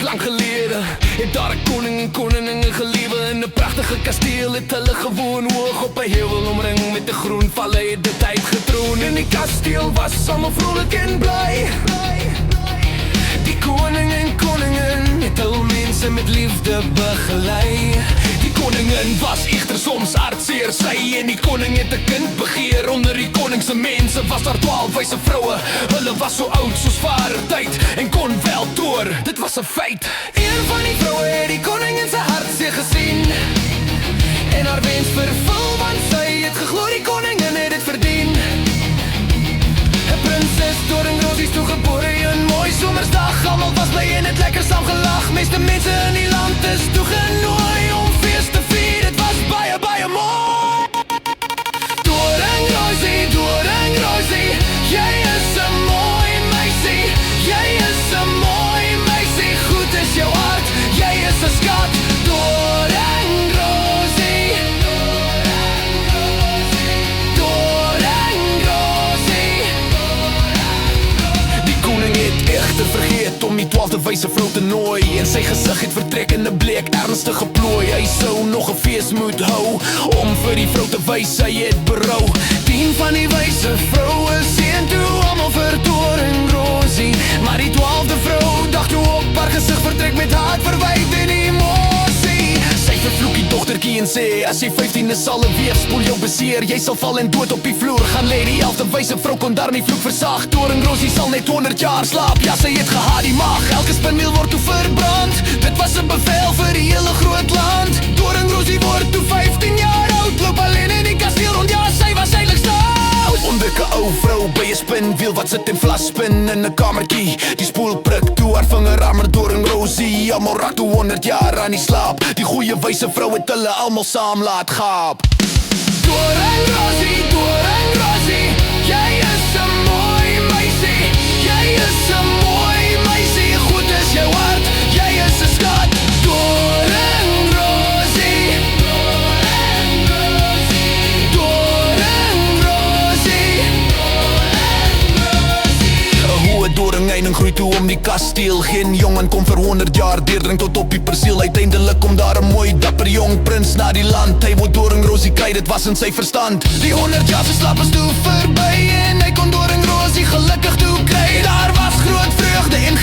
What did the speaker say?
Lang geleden het daar 'n koning en koningin gelewe. In 'n pragtige kasteel het hulle gewoon, hoog op 'n heuwel omring met 'n groen vallei het dit uitgetroon. In die kasteel was almal vrolik en bly. Die koning en koningin het hul mense met liefde begelei. Die koningin was egter soms hartseer, sy en die koning het 'n kind begeer. Onder die koning se mense was daar 12 wyse vroue. Hulle was so oud soos vader tyd en kon wel toer, dit was 'n feit. Een van die vroue het die koningin se hartseer gesien en haar wens vervul, want sy het geglo die koningin het dit verdien. 'n Prinses Doringrosie is toegebore een mooi somersdag. Almal was bly en het lekker saam gelag. Meeste mense in die land is toegenooi om feest te vier. Dit was baie, baie mooi. Doringrosie, Doringrosie, jy is 'n mooi meisie. Jy is 'n mooi meisie, goed is jou hart. Jy is 'n skat. Doringrosie, Doringrosie. Die koning het egter vergeet om die 12de wyse vrou te nooi, en sy gesig het vertrek in 'n bleek ernstige plooi. Hy sou nog 'n fees moet hou om vir die vrou te wys hy het berou. 10 van die wyse vroue seën toe almal vir Doringrosie, maar die 12de vrou dag toe op haar gesig vertrek met haat, verwyte en emosie. Sy vervloek die dogtertjie en sê, as jy 15 is sal 'n weefspoel jou beseer. Jy sal val en dood op die vloer gaan lê. Die 11de wyse vrou kon daar nie vloek versag. Doringrosie sal net 100 jaar slaap. Ja, sy het gehad die mag. Elke spinmeel word toe verbrand. Dit was 'n bevel vir die hele groot land. Doringrosie word toe 15 jaar oud. Loop alleen in die kasteel rond, ja, sy was eintlik stout. Ondeke ou vrou by 'n spinwiel wat sit en vlas spin in 'n kamertjie. Die spoel prik toe haar vinger aan maar Doringrosie. Almal raak toe 100 jaar aan die slaap. Die goeie wyse vrou het hulle almal saam laat gaap. Doringrosie, Doringrosie, jy is 'n mooi meisie. Jy is 'n mooi meisie, goed is jou hart. Jy is 'n skat. Doringrosie, Doringrosie, Doringrosie, Doringrosie. 'n hoë doringeining groei toe om die kasteel. Geen jongen kom vir 100 jaar deurdring tot op die perseel. Uiteindelik kom daar 'n mooi dapper jong prins na die land. Hy wou Doringrosie kry, dit was in sy verstand. Die 100 jaar se slaap is toe verby en hy kon Doringrosie gelukkig toe kry. Daar was groot vreugde en